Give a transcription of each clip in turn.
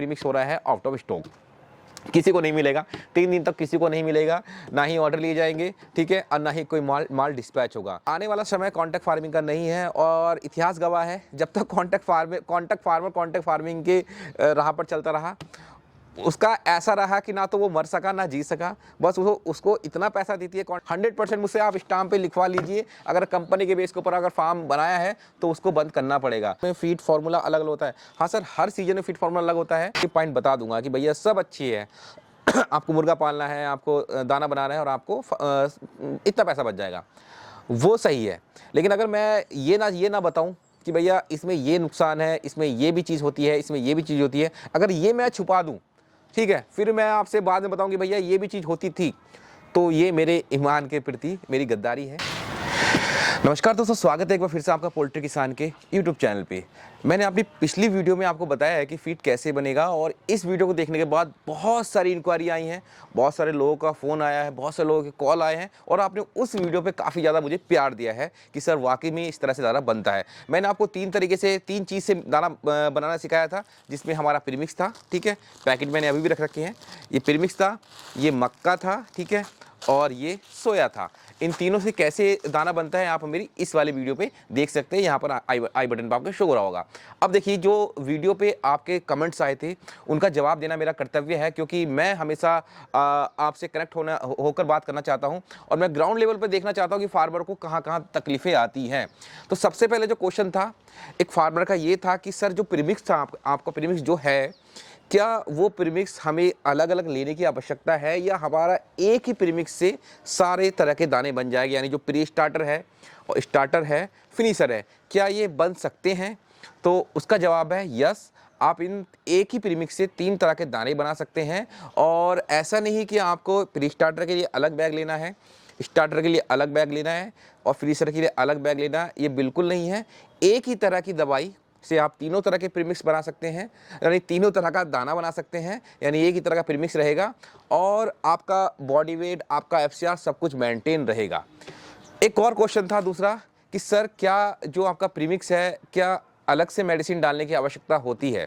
Premix हो रहा है आउट ऑफ स्टॉक, किसी को नहीं मिलेगा, 3 दिन तक किसी को नहीं मिलेगा, ना ही ऑर्डर लिए जाएंगे, ठीक है, और ना ही कोई माल डिस्पैच होगा। आने वाला समय कॉन्ट्रैक्ट फार्मिंग का नहीं है और इतिहास गवाह है, जब तक कॉन्ट्रैक्ट फार्मिंग के राह पर चलता रहा, उसका ऐसा रहा कि ना तो वो मर सका ना जी सका, बस उसको इतना पैसा देती है। 100% मुझसे आप स्टाम्प पे लिखवा लीजिए, अगर कंपनी के बेस के ऊपर अगर फार्म बनाया है तो उसको बंद करना पड़ेगा। फीड फार्मूला अलग अलग होता है। हाँ सर, हर सीजन में फीड फार्मूला अलग होता है। ये पॉइंट बता दूंगा कि भैया सब अच्छी है आपको मुर्गा पालना है, आपको दाना बनाना है और आपको इतना पैसा बच जाएगा, वो सही है। लेकिन अगर मैं ये ना बताऊं कि भैया इसमें ये नुकसान है, इसमें ये भी चीज़ होती है, इसमें ये भी चीज़ होती है, अगर ये मैं छुपा दूं, ठीक है, फिर मैं आपसे बाद में बताऊं कि भैया ये भी चीज़ होती थी, तो ये मेरे ईमान के प्रति मेरी गद्दारी है। नमस्कार दोस्तों, स्वागत है एक बार फिर से आपका पोल्ट्री किसान के यूट्यूब चैनल पे। मैंने अपनी पिछली वीडियो में आपको बताया है कि फीड कैसे बनेगा, और इस वीडियो को देखने के बाद बहुत सारी इंक्वायरी आई हैं, बहुत सारे लोगों का फ़ोन आया है, बहुत सारे लोगों के कॉल आए हैं, और आपने उस वीडियो पे काफ़ी ज़्यादा मुझे प्यार दिया है कि सर वाकई में इस तरह से दाना बनता है। मैंने आपको 3 चीज़ से दाना बनाना सिखाया था, जिसमें हमारा प्रीमिक्स था, ठीक है, पैकेट मैंने अभी भी रख रखे हैं, ये प्रीमिक्स था, ये मक्का था, ठीक है, और ये सोया था। इन तीनों से कैसे दाना बनता है आप मेरी इस वाले वीडियो पे देख सकते हैं, यहाँ पर आई बटन पर आपको शो हो रहा होगा। अब देखिए, जो वीडियो पे आपके कमेंट्स आए थे उनका जवाब देना मेरा कर्तव्य है, क्योंकि मैं हमेशा आपसे कनेक्ट होकर बात करना चाहता हूँ, और मैं ग्राउंड लेवल पर देखना चाहता हूँ कि फार्मर को कहाँ कहाँ तकलीफ़ें आती हैं। तो सबसे पहले जो क्वेश्चन था एक फार्मर का ये था कि सर जो प्रीमिक्स था आपका प्रीमिक्स जो है, क्या वो प्रीमिक्स हमें अलग अलग लेने की आवश्यकता है, या हमारा एक ही प्रीमिक्स से सारे तरह के दाने बन जाएंगे, यानी जो प्री स्टार्टर है और स्टार्टर है, फिनिशर है, क्या ये बन सकते हैं? तो उसका जवाब है यस, आप इन एक ही प्रीमिक्स से 3 तरह के दाने बना सकते हैं। और ऐसा नहीं कि आपको प्री स्टार्टर के लिए अलग बैग लेना है, स्टार्टर के लिए अलग बैग लेना है और फिनिशर के लिए अलग बैग लेना है, ये बिल्कुल नहीं है। एक ही तरह की दवाई से आप तीनों तरह के प्रीमिक्स बना सकते हैं, यानी तीनों तरह का दाना बना सकते हैं, यानी एक ही तरह का प्रीमिक्स रहेगा और आपका बॉडी वेट, आपका एफसीआर सब कुछ मेंटेन रहेगा। एक और क्वेश्चन था दूसरा कि सर क्या जो आपका प्रीमिक्स है, क्या अलग से मेडिसिन डालने की आवश्यकता होती है?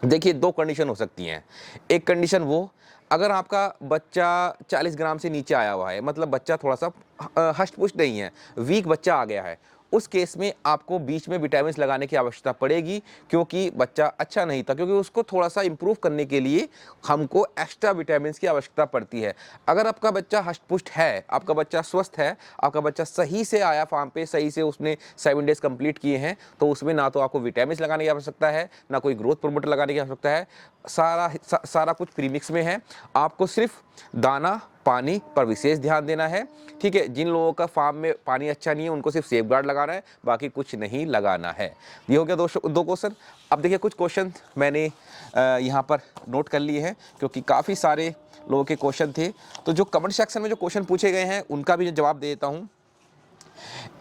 देखिए, 2 कंडीशन हो सकती हैं। एक कंडीशन वो, अगर आपका बच्चा 40 ग्राम से नीचे आया हुआ है, मतलब बच्चा थोड़ा सा हष्ट पुष्ट नहीं है, वीक बच्चा आ गया है, उस केस में आपको बीच में विटामिन लगाने की आवश्यकता पड़ेगी, क्योंकि बच्चा अच्छा नहीं था, क्योंकि उसको थोड़ा सा इंप्रूव करने के लिए हमको एक्स्ट्रा विटामिन की आवश्यकता पड़ती है। अगर आपका बच्चा हष्ट-पुष्ट है, आपका बच्चा स्वस्थ है, आपका बच्चा सही से आया फार्म पे, सही से उसने 7 डेज कंप्लीट किए हैं, तो उसमें ना तो आपको विटामिन लगाने की आवश्यकता है, ना कोई ग्रोथ प्रोमोटर लगाने की आवश्यकता है, सारा कुछ प्रीमिक्स में है। आपको सिर्फ दाना पानी पर विशेष ध्यान देना है, ठीक है। जिन लोगों का फार्म में पानी अच्छा नहीं है उनको सिर्फ सेफगार्ड लगाना है, बाकी कुछ नहीं लगाना है। ये हो गया 2 क्वेश्चन। अब देखिए, कुछ क्वेश्चन मैंने यहाँ पर नोट कर लिए हैं, क्योंकि काफ़ी सारे लोगों के क्वेश्चन थे, तो जो कमेंट सेक्शन में जो क्वेश्चन पूछे गए हैं उनका भी जवाब दे देता हूँ।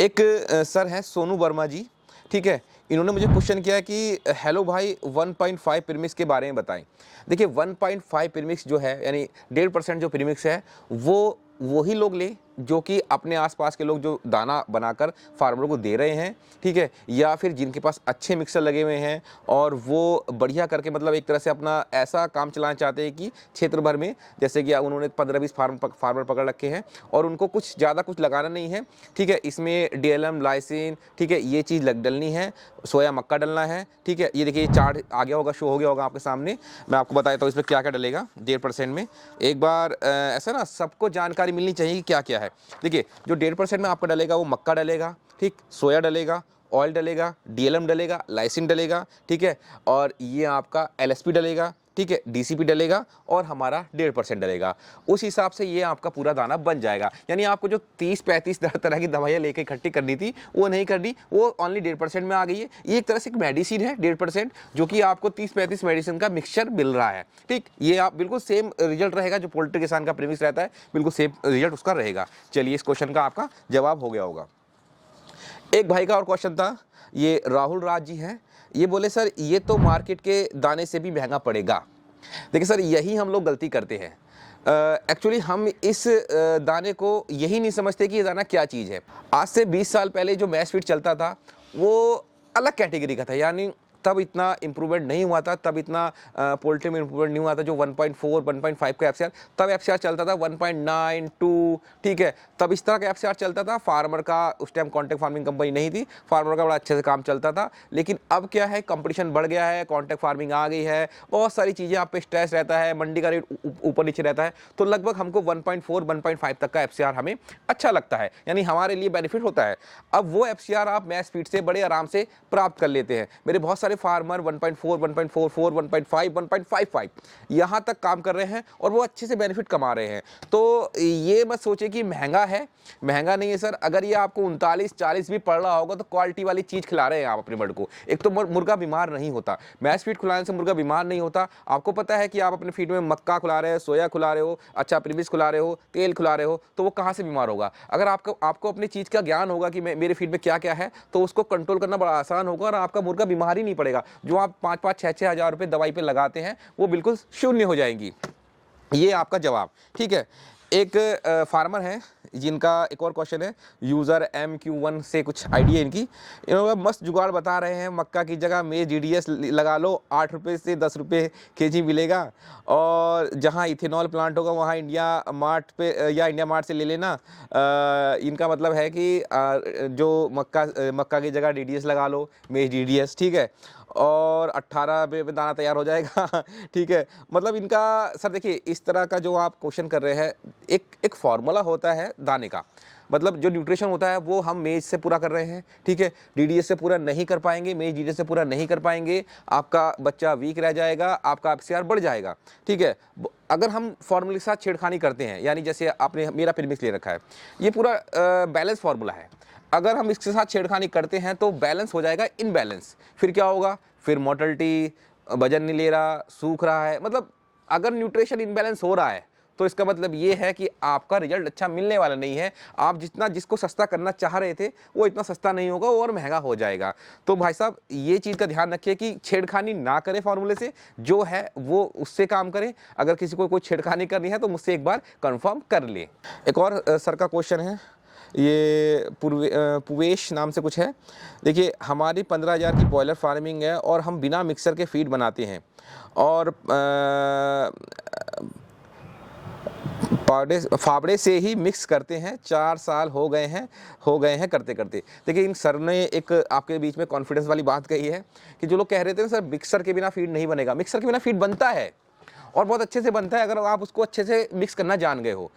एक सर है सोनू वर्मा जी, ठीक है, इन्होंने मुझे क्वेश्चन किया कि हेलो भाई 1.5 प्रीमिक्स के बारे में बताएं। देखिए, 1.5 प्रीमिक्स जो है, यानी 1.5% जो प्रीमिक्स है, वो वही लोग ले जो कि अपने आसपास के लोग जो दाना बनाकर फार्मर को दे रहे हैं, ठीक है, या फिर जिनके पास अच्छे मिक्सर लगे हुए हैं और वो बढ़िया करके, मतलब एक तरह से अपना ऐसा काम चलाना चाहते हैं कि क्षेत्र भर में, जैसे कि उन्होंने 15-20 फार्मर पकड़ रखे हैं और उनको कुछ ज़्यादा कुछ लगाना नहीं है, ठीक है। इसमें DLM लाइसिन, ठीक है, ये चीज़ डलनी है, सोया मक्का डलना है, ठीक है। ये देखिए, ये चार्ट आ गया होगा, शो हो गया होगा आपके सामने। मैं आपको बताता हूँ इसमें क्या क्या डलेगा 1.5% में। एक बार ऐसा ना सबको जानकारी मिलनी चाहिए कि क्या क्या है। देखिए, जो 1.5% में आपका डलेगा वो मक्का डलेगा, ठीक, सोया डलेगा, ऑयल डलेगा, DLM डलेगा, लाइसिन डलेगा, ठीक है, और ये आपका LSP डलेगा, ठीक है, DCP डलेगा और हमारा 1.5% डलेगा। उस हिसाब से ये आपका पूरा दाना बन जाएगा। यानी आपको जो 30-35 तरह की दवाइयाँ लेके इकट्ठी करनी थी वो नहीं करनी, वो ओनली 1.5% में आ गई है। ये एक तरह से एक मेडिसिन है 1.5%, जो कि आपको 30-35 मेडिसिन का मिक्सचर मिल रहा है, ठीक। ये आप बिल्कुल सेम रिजल्ट रहेगा जो पोल्ट्री किसान का प्रीमिक्स रहता है, बिल्कुल सेम रिजल्ट उसका रहेगा। चलिए, इस क्वेश्चन का आपका जवाब हो गया होगा। एक भाई का और क्वेश्चन था, ये राहुल राज जी हैं, ये बोले सर ये तो मार्केट के दाने से भी महंगा पड़ेगा। देखिए सर, यही हम लोग गलती करते हैं। एक्चुअली हम इस दाने को यही नहीं समझते कि ये दाना क्या चीज़ है। आज से 20 साल पहले जो मैश फीड चलता था वो अलग कैटेगरी का था, यानी तब इतना इम्प्रूवमेंट नहीं हुआ था, तब इतना पोल्ट्री में इम्प्रूवमेंट नहीं हुआ था जो 1.4 1.5 का एफसीआर, तब एफसीआर चलता था 1.9 2, ठीक है, तब इस तरह का एफसीआर चलता था। फार्मर का उस टाइम कॉन्ट्रैक्ट फार्मिंग कंपनी नहीं थी, फार्मर का बड़ा अच्छे से काम चलता था। लेकिन अब क्या है, कंपटीशन बढ़ गया है, कॉन्ट्रैक्ट फार्मिंग आ गई है, बहुत सारी चीज़ें आप पे स्ट्रेस रहता है, मंडी का रेट ऊपर नीचे रहता है, तो लगभग हमको 1.4 1.5 तक का एफसीआर हमें अच्छा लगता है, यानी हमारे लिए बेनिफिट होता है। अब वो एफसीआर आप मैच फीड से बड़े आराम से प्राप्त कर लेते हैं। मेरे बहुत सारे फार्मर 1.4 1.44 1.5 1.55 यहाँ तक काम कर रहे हैं और वो अच्छे से बेनिफिट कमा रहे हैं। तो ये मत सोचे कि महंगा है, महंगा नहीं है सर। अगर ये आपको 39 40 भी पड़ रहा होगा तो क्वालिटी वाली चीज़ खिला रहे हैं आप अपने बर्ड को। एक तो मुर्गा बीमार नहीं होता, मैच फीड खिलाने से मुर्गा बीमार नहीं होता। आपको पता है कि आप अपने फीड में मक्का खिला रहे हो, सोया खिला रहे हो, अच्छा प्रीमिस खिला रहे हो, तेल खिला रहे हो, तो वो कहाँ से बीमार होगा। अगर आपको अपनी चीज़ का ज्ञान होगा कि मेरे फीड में क्या क्या है, तो उसको कंट्रोल करना बड़ा आसान होगा और आपका मुर्गा बीमार ही नहीं पड़ेगा। जो आप 5-5 6-6 हज़ार रुपये दवाई पे लगाते हैं वो बिल्कुल शून्य हो जाएंगी। ये आपका जवाब, ठीक है। एक फार्मर है जिनका एक और क्वेश्चन है, यूज़र MQ1 से कुछ आइडिया इनकी, इन्होंने मस्त जुगाड़ बता रहे हैं, मक्का की जगह में GDS लगा लो, 8 रुपये से 10 रुपये केजी मिलेगा, और जहां इथेनॉल प्लांट होगा वहां इंडिया मार्ट पे या इंडिया मार्ट से ले लेना। इनका मतलब है कि जो मक्का की जगह DDS लगा लो, मेज DDS, ठीक है, और 18 रुपये में दाना तैयार हो जाएगा ठीक है। मतलब इनका सर देखिए, इस तरह का जो आप क्वेश्चन कर रहे हैं, एक फॉर्मूला होता है दाने का, मतलब जो न्यूट्रिशन होता है वो हम मेज से पूरा कर रहे हैं, ठीक है। DDS से पूरा नहीं कर पाएंगे, मेज DDS से पूरा नहीं कर पाएंगे, आपका बच्चा वीक रह जाएगा, आपका FCR बढ़ जाएगा, ठीक है। अगर हम फॉर्मूले के साथ छेड़खानी करते हैं, यानी जैसे आपने मेरा प्रीमिक्स ले रखा है, ये पूरा बैलेंस फार्मूला है, अगर हम इसके साथ छेड़खानी करते हैं तो बैलेंस हो जाएगा इनबैलेंस। फिर क्या होगा, फिर मोर्टलिटी, वजन नहीं ले रहा, सूख रहा है, मतलब अगर न्यूट्रिशन इनबैलेंस हो रहा है तो इसका मतलब ये है कि आपका रिजल्ट अच्छा मिलने वाला नहीं है। आप जिसको सस्ता करना चाह रहे थे वो इतना सस्ता नहीं होगा, और महंगा हो जाएगा। तो भाई साहब ये चीज़ का ध्यान रखिए कि छेड़खानी ना करें फार्मूले से, जो है वो उससे काम करें। अगर किसी को कोई छेड़खानी करनी है तो मुझसे एक बार कंफर्म कर ले। एक और सर का क्वेश्चन है, ये पुवेश नाम से कुछ है। देखिए, हमारी 15,000 की बॉयलर फार्मिंग है और हम बिना मिक्सर के फीड बनाते हैं और फावड़े से ही मिक्स करते हैं, 4 साल हो गए हैं करते करते। देखिए, इन सर ने एक आपके बीच में कॉन्फिडेंस वाली बात कही है कि जो लोग कह रहे थे सर मिक्सर के बिना फीड नहीं बनेगा, मिक्सर के बिना फीड बनता है और बहुत अच्छे से बनता है, अगर आप उसको अच्छे से मिक्स करना जान गए हो।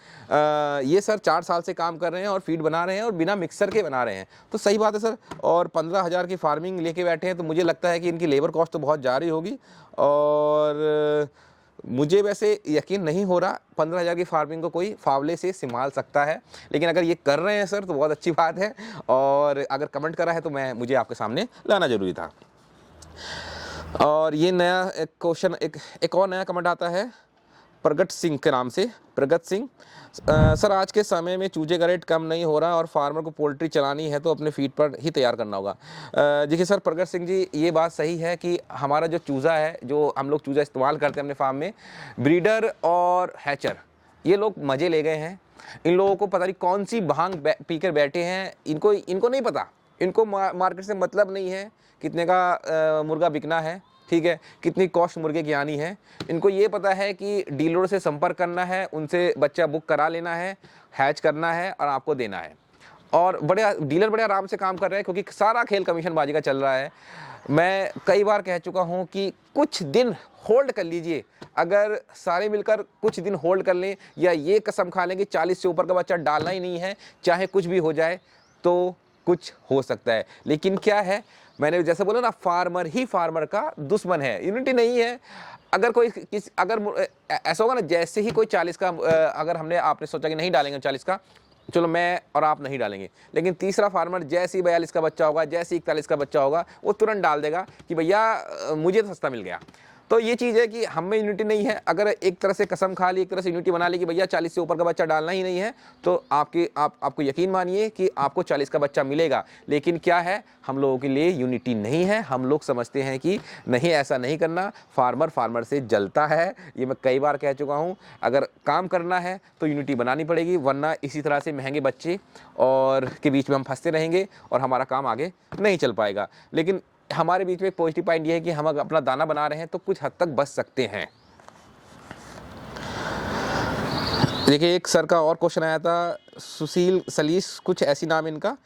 ये सर 4 साल से काम कर रहे हैं और फीड बना रहे हैं और बिना मिक्सर के बना रहे हैं, तो सही बात है सर। और 15,000 की फार्मिंग लेके बैठे हैं, तो मुझे लगता है कि इनकी लेबर कॉस्ट तो बहुत जा रही होगी, और मुझे वैसे यकीन नहीं हो रहा 15,000 की फार्मिंग को कोई फावले से संभाल सकता है। लेकिन अगर ये कर रहे हैं सर तो बहुत अच्छी बात है, और अगर कमेंट करा है तो मुझे आपके सामने लाना जरूरी था। और ये नया क्वेश्चन, एक और नया कमेंट आता है प्रगट सिंह के नाम से, प्रगत सिंह। सर, आज के समय में चूजे का रेट कम नहीं हो रहा और फार्मर को पोल्ट्री चलानी है तो अपने फीड पर ही तैयार करना होगा। देखिए सर प्रगट सिंह जी, ये बात सही है कि हमारा जो चूज़ा है, जो हम लोग चूज़ा इस्तेमाल करते हैं अपने फार्म में, ब्रीडर और हैचर, ये लोग मज़े ले गए हैं। इन लोगों को पता नहीं कौन सी भांग पी कर बैठे हैं, इनको नहीं पता, इनको मार्केट से मतलब नहीं है कितने का मुर्गा बिकना है, ठीक है, कितनी कॉस्ट मुर्गे की आनी है। इनको ये पता है कि डीलर से संपर्क करना है, उनसे बच्चा बुक करा लेना है, हैच करना है और आपको देना है। और डीलर बड़े आराम से काम कर रहे हैं, क्योंकि सारा खेल कमीशन बाजी का चल रहा है। मैं कई बार कह चुका हूं कि कुछ दिन होल्ड कर लीजिए, अगर सारे मिलकर कुछ दिन होल्ड कर लें, या ये कसम खा लें कि 40 से ऊपर का बच्चा डालना ही नहीं है, चाहे कुछ भी हो जाए, तो कुछ हो सकता है। लेकिन क्या है, मैंने जैसे बोला ना, फार्मर ही फार्मर का दुश्मन है, यूनिटी नहीं है। अगर कोई अगर ऐसा होगा ना, जैसे ही कोई 40 का अगर आपने सोचा कि नहीं डालेंगे 40 का, चलो मैं और आप नहीं डालेंगे, लेकिन तीसरा फार्मर जैसे ही 42 का बच्चा होगा, जैसे ही 41 का बच्चा होगा, वो तुरंत डाल देगा कि भैया मुझे तो सस्ता मिल गया। तो ये चीज़ है कि हम में यूनिटी नहीं है। अगर एक तरह से कसम खा ली, एक तरह से यूनिटी बना ली कि भैया 40 से ऊपर का बच्चा डालना ही नहीं है, तो आपको यकीन मानिए कि आपको 40 का बच्चा मिलेगा। लेकिन क्या है, हम लोगों के लिए यूनिटी नहीं है। हम लोग समझते हैं कि नहीं, ऐसा नहीं करना, फार्मर से जलता है। ये मैं कई बार कह चुका हूँ। अगर काम करना है तो यूनिटी बनानी पड़ेगी, वरना इसी तरह से महंगे बच्चे और के बीच में हम फंसते रहेंगे और हमारा काम आगे नहीं चल पाएगा। लेकिन हमारे बीच में एक पॉजिटिव पॉइंट ये है कि हम अगर अपना दाना बना रहे हैं तो कुछ हद तक बच सकते हैं। देखिए एक सर का और क्वेश्चन आया था, सुशील सलीस कुछ ऐसी नाम इनका।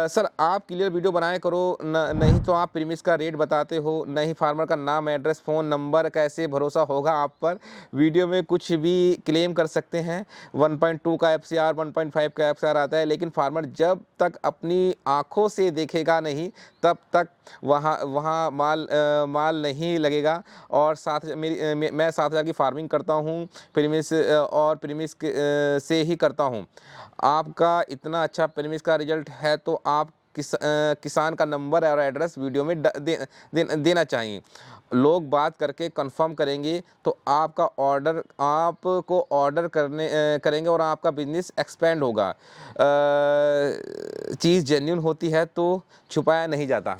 सर आप क्लियर वीडियो बनाया करो नहीं तो आप प्रीमिस का रेट बताते हो, नहीं फार्मर का नाम एड्रेस फ़ोन नंबर, कैसे भरोसा होगा आप पर? वीडियो में कुछ भी क्लेम कर सकते हैं। 1.2 का FCR 1.5 का FCR आता है, लेकिन फार्मर जब तक अपनी आँखों से देखेगा नहीं तब तक वहाँ माल नहीं लगेगा। और मैं 7,000 की फार्मिंग करता हूँ प्रीमिस और प्रीमिस से ही करता हूँ। आपका इतना अच्छा प्रीमिस का रिजल्ट है तो आप किसान का नंबर और एड्रेस वीडियो में देना चाहिए। लोग बात करके कंफर्म करेंगे तो आपको ऑर्डर करेंगे और आपका बिजनेस एक्सपेंड होगा। चीज़ जेन्युइन होती है तो छुपाया नहीं जाता।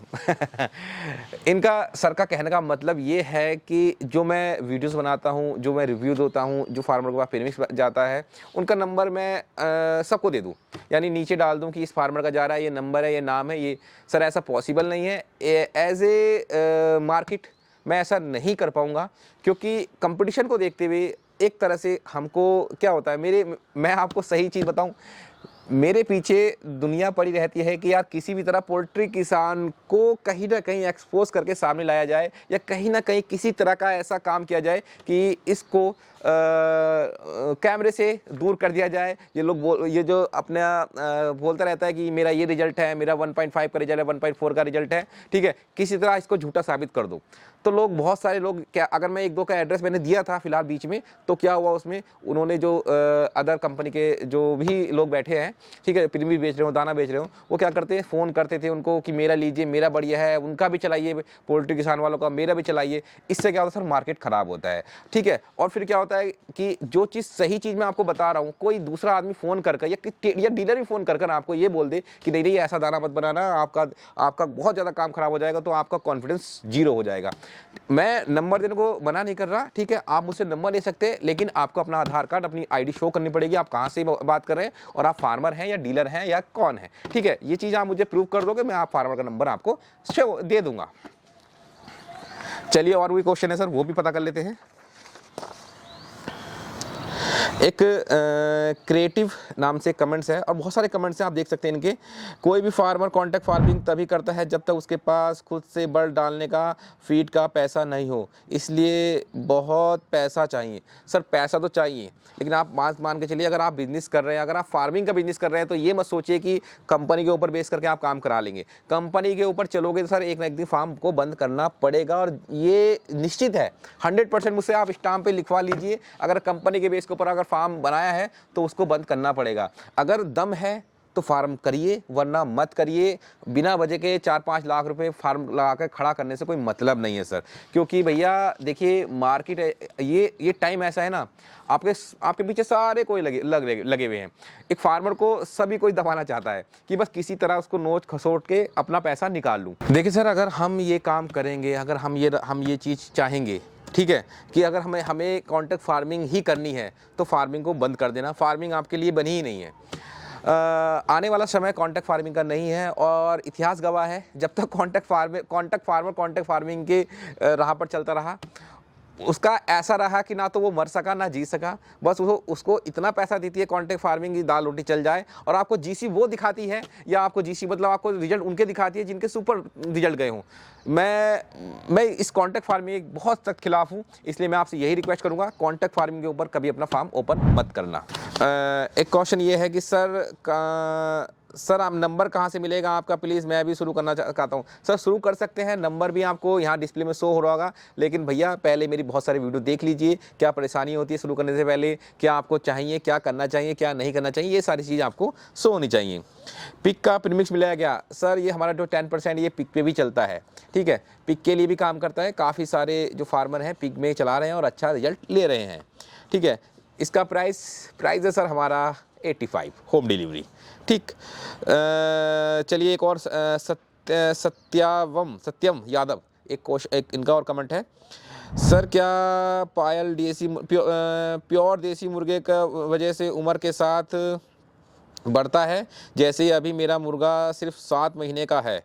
इनका सर का कहने का मतलब ये है कि जो मैं वीडियोस बनाता हूँ, जो मैं रिव्यू देता हूँ, जो फार्मर के पास प्रीमिक्स जाता है उनका नंबर मैं सबको दे दूँ, यानी नीचे डाल दूँ कि इस फार्मर का जा रहा है, ये नंबर है, ये नाम है। ये सर ऐसा पॉसिबल नहीं है। एज ए मार्केट मैं ऐसा नहीं कर पाऊँगा, क्योंकि कंपटीशन को देखते हुए एक तरह से हमको क्या होता है, मैं आपको सही चीज़ बताऊँ, मेरे पीछे दुनिया पड़ी रहती है कि यार किसी भी तरह पोल्ट्री किसान को कहीं ना कहीं एक्सपोज करके सामने लाया जाए, या कहीं ना कहीं किसी तरह का ऐसा काम किया जाए कि इसको कैमरे से दूर कर दिया जाए। ये जो अपना बोलता रहता है कि मेरा ये रिजल्ट है, मेरा 1.5 का रिजल्ट है, 1.4 का रिजल्ट है, ठीक है, किसी तरह इसको झूठा साबित कर दो। तो बहुत सारे लोग क्या, अगर मैं 1-2 का एड्रेस मैंने दिया था फिलहाल बीच में, तो क्या हुआ उसमें उन्होंने जो अदर कंपनी के जो भी लोग बैठे हैं, ठीक है, प्रीमियम बेच रहे हो, दाना बेच रहे हो, वो क्या करते हैं, फ़ोन करते थे उनको कि मेरा लीजिए, मेरा बढ़िया है, उनका भी चलाइए, पोल्ट्री किसान वालों का मेरा भी चलाइए। इससे क्या होता है सर, मार्केट ख़राब होता है, ठीक है। और फिर क्या होता है कि जो चीज़ सही चीज़ मैं आपको बता रहा हूँ, कोई दूसरा आदमी फ़ोन करके या डीलर भी फ़ोन कर आपको ये बोल दे कि नहीं नहीं ऐसा दाना मत बनाना, आपका बहुत ज़्यादा काम ख़राब हो जाएगा, तो आपका कॉन्फिडेंस जीरो हो जाएगा। मैं नंबर देने को मना नहीं कर रहा, ठीक है, आप मुझसे नंबर ले सकते हैं, लेकिन आपको अपना आधार कार्ड, अपनी आईडी शो करनी पड़ेगी, आप कहाँ से बात कर रहे हैं और आप फार्मर हैं या डीलर हैं या कौन है, ठीक है। ये चीज़ आप मुझे प्रूव कर दोगे, मैं आप फार्मर का नंबर आपको शो दे दूंगा। चलिए और भी क्वेश्चन है सर, वो भी पता कर लेते हैं। एक क्रिएटिव नाम से कमेंट्स है, और बहुत सारे कमेंट्स हैं, आप देख सकते हैं इनके। कोई भी फार्मर कॉन्ट्रैक्ट फार्मिंग तभी करता है जब तक उसके पास खुद से बर्ड डालने का, फीड का पैसा नहीं हो, इसलिए बहुत पैसा चाहिए। सर पैसा तो चाहिए, लेकिन आप मान के चलिए, अगर आप बिजनेस कर रहे हैं, अगर आप फार्मिंग का बिजनेस कर रहे हैं, तो ये मत सोचिए कि कंपनी के ऊपर बेस करके आप काम करा लेंगे। कंपनी के ऊपर चलोगे तो सर एक ना एक दिन फार्म को बंद करना पड़ेगा, और ये निश्चित है। 100% मुझसे आप स्टाम्प पे लिखवा लीजिए, अगर कंपनी के बेस के ऊपर अगर फार्म बनाया है तो उसको बंद करना पड़ेगा। अगर दम है तो फार्म करिए, वरना मत करिए। बिना वजह के 4-5 लाख रुपए फार्म लगा कर खड़ा करने से कोई मतलब नहीं है सर, क्योंकि भैया देखिए मार्केट है, ये टाइम ऐसा है ना, आपके पीछे सारे कोई लगे हुए हैं। एक फार्मर को सभी कोई दबाना चाहता है कि बस किसी तरह उसको नोच खसोट के अपना पैसा निकाल लूँ। देखिए सर, अगर हम ये काम करेंगे, अगर हम ये चीज़ चाहेंगे, ठीक है, कि अगर हमें कॉन्ट्रैक्ट फार्मिंग ही करनी है तो फार्मिंग को बंद कर देना, फार्मिंग आपके लिए बनी ही नहीं है। आने वाला समय कॉन्ट्रैक्ट फार्मिंग का नहीं है, और इतिहास गवाह है, जब तक कॉन्ट्रैक्ट फार्मर कॉन्ट्रैक्ट फार्मिंग के राह पर चलता रहा, उसका ऐसा रहा कि ना तो वो मर सका ना जी सका। बस उसको इतना पैसा देती है कॉन्ट्रैक्ट फार्मिंग की दाल रोटी चल जाए, और आपको जीसी वो दिखाती है, या आपको जीसी मतलब आपको रिजल्ट उनके दिखाती है जिनके सुपर रिजल्ट गए हों। मैं इस कॉन्ट्रैक्ट फार्मिंग के बहुत सख्त खिलाफ हूँ, इसलिए मैं आपसे यही रिक्वेस्ट करूँगा, कॉन्ट्रैक्ट फार्मिंग के ऊपर कभी अपना फार्म ओपन मत करना। एक क्वेश्चन ये है कि सर आप नंबर कहाँ से मिलेगा आपका, प्लीज़ मैं भी शुरू करना चाहता हूँ। सर शुरू कर सकते हैं, नंबर भी आपको यहाँ डिस्प्ले में शो हो रहा होगा, लेकिन भैया पहले मेरी बहुत सारी वीडियो देख लीजिए, क्या परेशानी होती है शुरू करने से पहले, क्या आपको चाहिए, क्या करना चाहिए, क्या नहीं करना चाहिए, ये सारी चीज़ आपको शो होनी चाहिए। पिक का प्रीमिक्स मिलेगा क्या? सर ये हमारा जो 10% ये पिक पे भी चलता है, ठीक है, पिक के लिए भी काम करता है। काफ़ी सारे जो फार्मर हैं पिक में चला रहे हैं और अच्छा रिजल्ट ले रहे हैं, ठीक है। इसका प्राइस है सर हमारा 85, होम डिलीवरी, ठीक। चलिए एक और सत्यम यादव, एक इनका और कमेंट है। सर क्या पायल देसी प्योर देसी मुर्गे का वजह से उम्र के साथ बढ़ता है? जैसे अभी मेरा मुर्गा सिर्फ 7 महीने का है,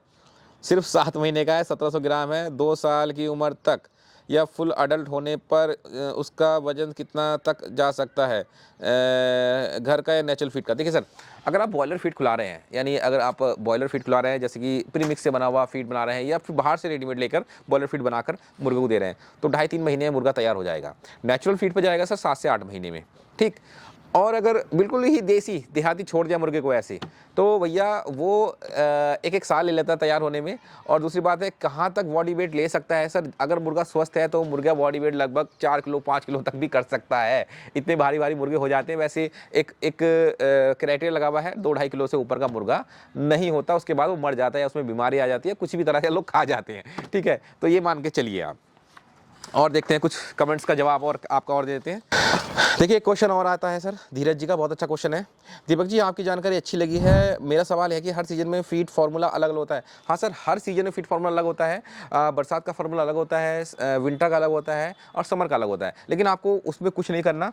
सिर्फ 7 महीने का है, 1700 ग्राम है। 2 साल की उम्र तक या फुल अडल्ट होने पर उसका वजन कितना तक जा सकता है, घर का या नेचुरल फीड का? देखिए सर, अगर आप बॉयलर फीड खिला रहे हैं, यानी अगर आप बॉयलर फीड खिला रहे हैं, जैसे कि प्रीमिक्स से बना हुआ फीड बना रहे हैं या फिर बाहर से रेडीमेड लेकर बॉयलर फीड बनाकर मुर्गे को दे रहे हैं, तो 2.5-3 महीने में मुर्गा तैयार हो जाएगा। नेचुरल फीड पर जाएगा सर 7 से 8 महीने में, ठीक। और अगर बिल्कुल ही देसी देहाती छोड़ दिया मुर्गे को ऐसे, तो भैया वो 1-1 साल ले लेता है तैयार होने में। और दूसरी बात है, कहाँ तक बॉडी वेट ले सकता है सर? अगर मुर्गा स्वस्थ है तो मुर्गा बॉडी वेट लगभग 4 किलो 5 किलो तक भी कर सकता है। इतने भारी भारी मुर्गे हो जाते हैं। वैसे एक क्राइटेरिया लगा हुआ है, 2-2.5 किलो से ऊपर का मुर्गा नहीं होता, उसके बाद वो मर जाता है या उसमें बीमारी आ जाती है, कुछ भी तरह से लोग खा जाते हैं, ठीक है। तो ये मान के चलिए आप। और देखते हैं कुछ कमेंट्स का जवाब और आपका और देते हैं। देखिए एक क्वेश्चन और आता है सर, धीरज जी का, बहुत अच्छा क्वेश्चन है। दीपक जी, आपकी जानकारी अच्छी लगी है। मेरा सवाल है कि हर सीजन में फीड फार्मूला अलग अलग होता है? हाँ सर, हर सीजन में फीड फार्मूला अलग होता है। बरसात का फार्मूला अलग होता है, विंटर का अलग होता है और समर का अलग होता है। लेकिन आपको उसमें कुछ नहीं करना।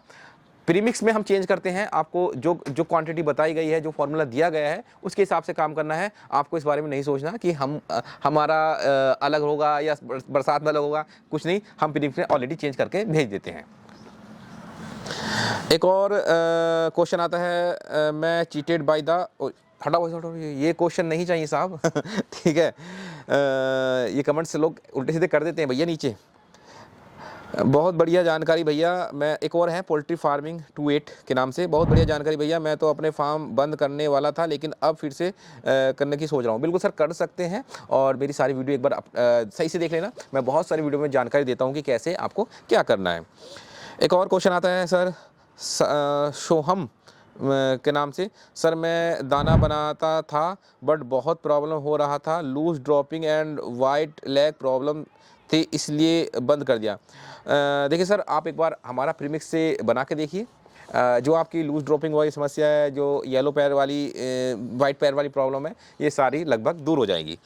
प्रीमिक्स में हम चेंज करते हैं, आपको जो क्वांटिटी बताई गई है, जो फार्मूला दिया गया है, उसके हिसाब से काम करना है। आपको इस बारे में नहीं सोचना कि हमारा अलग होगा या बरसात में अलग होगा, कुछ नहीं। हम प्रीमिक्स में ऑलरेडी चेंज करके भेज देते हैं। एक और क्वेश्चन आता है, मैं चीटेड बाय द, हटाओ ये क्वेश्चन नहीं चाहिए साहब ठीक है। ये कमेंट्स लोग उल्टे सीधे कर देते हैं भैया नीचे। बहुत बढ़िया जानकारी भैया। मैं एक और है पोल्ट्री फार्मिंग 28 के नाम से, बहुत बढ़िया जानकारी भैया। मैं तो अपने फार्म बंद करने वाला था, लेकिन अब फिर से करने की सोच रहा हूँ। बिल्कुल सर, कर सकते हैं। और मेरी सारी वीडियो एक बार सही से देख लेना। मैं बहुत सारी वीडियो में जानकारी देता हूँ कि कैसे आपको क्या करना है। एक और क्वेश्चन आता है सर, सोहम के नाम से, सर मैं दाना बनाता था बट बहुत प्रॉब्लम हो रहा था, loose dropping and white leg problem थी, इसलिए बंद कर दिया। देखिए सर, आप एक बार हमारा प्रीमिक्स से बना के देखिए। जो आपकी लूज ड्रॉपिंग वाली समस्या है, जो येलो पैर वाली वाइट पैर वाली प्रॉब्लम है, ये सारी लगभग दूर हो जाएगी।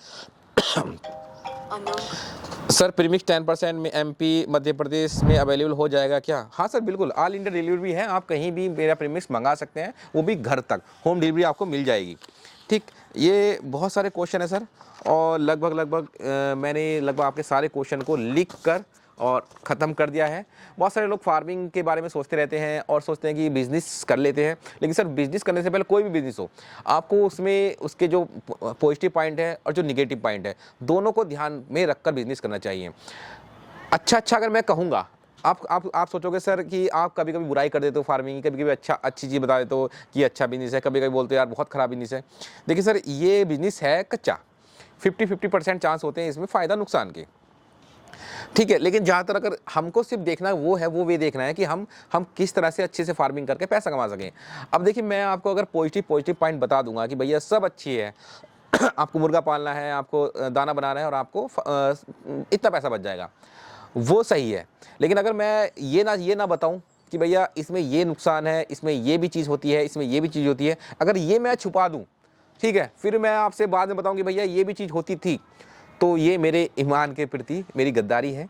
सर प्रीमिक्स 10% में MP मध्य प्रदेश में अवेलेबल हो जाएगा क्या? हाँ सर बिल्कुल, ऑल इंडिया डिलीवरी है। आप कहीं भी मेरा प्रीमिक्स मंगा सकते हैं, वो भी घर तक होम डिलीवरी आपको मिल जाएगी, ठीक। ये बहुत सारे क्वेश्चन है सर, और लगभग मैंने लगभग आपके सारे क्वेश्चन को लिख कर और ख़त्म कर दिया है। बहुत सारे लोग फार्मिंग के बारे में सोचते रहते हैं और सोचते हैं कि बिज़नेस कर लेते हैं, लेकिन सर बिज़नेस करने से पहले, कोई भी बिज़नेस हो, आपको उसमें उसके जो पॉजिटिव पॉइंट है और जो निगेटिव पॉइंट है, दोनों को ध्यान में रखकर बिज़नेस करना चाहिए। अच्छा अगर मैं कहूँगा, आप सोचोगे सर कि आप कभी कभी बुराई कर देते हो फार्मिंग की, कभी कभी अच्छी चीज़ बता देते हो कि अच्छा बिज़नेस है, कभी कभी बोलते हो यार बहुत ख़राब बिज़नेस है। देखिए सर, ये बिज़नेस है कच्चा, 50-50% चांस होते हैं इसमें फ़ायदा नुकसान के, ठीक है। लेकिन जहाँ तक अगर हमको सिर्फ देखना वो है, वो ये देखना है कि हम किस तरह से अच्छे से फार्मिंग करके पैसा कमा सकें। अब देखिए, मैं आपको अगर पॉजिटिव पॉइंट बता दूंगा कि भैया सब अच्छी है आपको मुर्गा पालना है, आपको दाना बनाना है और आपको इतना पैसा बच जाएगा, वो सही है। लेकिन अगर मैं ये ना बताऊं कि भैया इसमें ये नुकसान है, इसमें ये भी चीज़ होती है, इसमें ये भी चीज़ होती है, अगर ये मैं छुपा दूं, ठीक है, फिर मैं आपसे बाद में बताऊं कि भैया ये भी चीज़ होती थी, तो ये मेरे ईमान के प्रति मेरी गद्दारी है।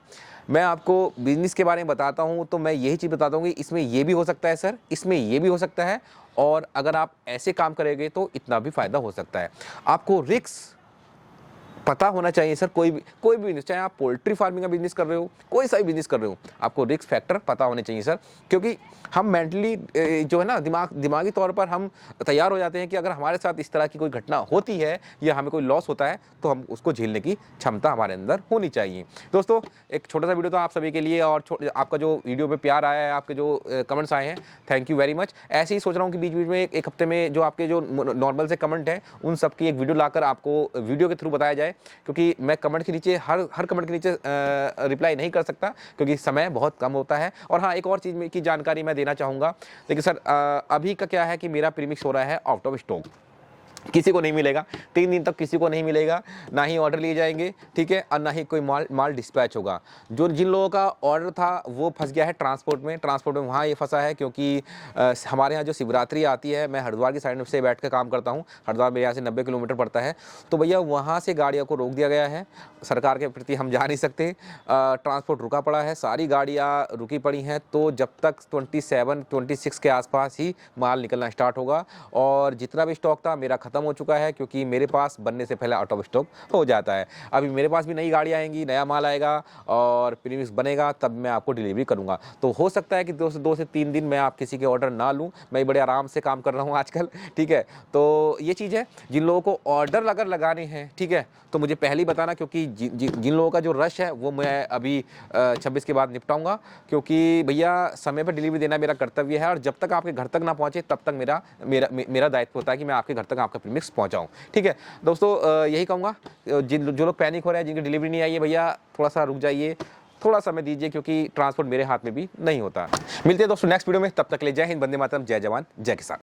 मैं आपको बिज़नेस के बारे में बताता हूँ तो मैं यही चीज़ बताता हूँ कि इसमें ये भी हो सकता है सर, इसमें ये भी हो सकता है, और अगर आप ऐसे काम करेंगे तो इतना भी फ़ायदा हो सकता है। आपको रिस्क पता होना चाहिए सर। कोई भी बिजनेस, चाहे आप पोल्ट्री फार्मिंग का बिजनेस कर रहे हो, कोई सा भी बिजनेस कर रहे हो, आपको रिस्क फैक्टर पता होने चाहिए सर। क्योंकि हम मेंटली जो है ना, दिमागी तौर पर हम तैयार हो जाते हैं कि अगर हमारे साथ इस तरह की कोई घटना होती है या हमें कोई लॉस होता है तो हम उसको झेलने की क्षमता हमारे अंदर होनी चाहिए। दोस्तों, एक छोटा सा वीडियो था आप सभी के लिए, और आपका जो वीडियो पे प्यार आया है, आपके जो कमेंट्स आए हैं, थैंक यू वेरी मच। ऐसे ही सोच रहा हूँ कि बीच बीच में एक हफ्ते में जो आपके जो नॉर्मल से कमेंट हैं, उन सब की एक वीडियो लाकर आपको वीडियो के थ्रू बताया जाए, क्योंकि मैं कमेंट के नीचे हर कमेंट के नीचे रिप्लाई नहीं कर सकता, क्योंकि समय बहुत कम होता है। और हाँ, एक और चीज़ की जानकारी मैं देना चाहूँगा। देखिए सर, अभी का क्या है कि मेरा प्रीमिक्स हो रहा है आउट ऑफ स्टॉक, किसी को नहीं मिलेगा, 3 दिन तक किसी को नहीं मिलेगा, ना ही ऑर्डर लिए जाएंगे, ठीक है, और ना ही कोई माल डिस्पैच होगा। जिन लोगों का ऑर्डर था वो फंस गया है ट्रांसपोर्ट में वहाँ ये फंसा है, क्योंकि हमारे यहाँ जो शिवरात्रि आती है, मैं हरिद्वार की साइड से बैठ कर काम करता हूँ, हरिद्वार में यहाँ से 90 किलोमीटर पड़ता है, तो भैया वहाँ से गाड़ियों को रोक दिया गया है। सरकार के प्रति हम जा नहीं सकते, ट्रांसपोर्ट रुका पड़ा है, सारी गाड़ियाँ रुकी पड़ी हैं। तो जब तक 27-26 के आसपास ही माल निकलना स्टार्ट होगा, और जितना भी स्टॉक था मेरा ख़त्म हो चुका है, क्योंकि मेरे पास बनने से पहले आउट ऑफ स्टॉक हो जाता है। अभी मेरे पास भी नई गाड़ी आएंगी, नया माल आएगा और प्रीमिक्स बनेगा, तब मैं आपको डिलीवरी करूँगा। तो हो सकता है कि 2 से 3 दिन मैं आप किसी के ऑर्डर ना लूँ, मैं बड़े आराम से काम कर रहा हूँ आजकल, ठीक है। तो ये चीज़ है, जिन लोगों को ऑर्डर अगर लगाने हैं, ठीक है, तो मुझे पहले ही बताना, क्योंकि जिन लोगों का जो रश है वो मैं अभी 26 के बाद निपटाऊंगा, क्योंकि भैया समय पर डिलीवरी देना मेरा कर्तव्य है, और जब तक आपके घर तक ना पहुंचे तब तक मेरा दायित्व होता है कि मैं आपके घर तक आपका प्रीमिक्स पहुंचाऊं, ठीक है दोस्तों। यही कहूँगा, जो लोग पैनिक हो रहे हैं, जिनकी डिलीवरी नहीं आई है, भैया थोड़ा सा रुक जाइए, थोड़ा समय दीजिए, क्योंकि ट्रांसपोर्ट मेरे हाथ में भी नहीं होता। मिलते हैं दोस्तों नेक्स्ट वीडियो में, तब तक ले जय हिंद, वंदे मातरम, जय जवान जय किसान।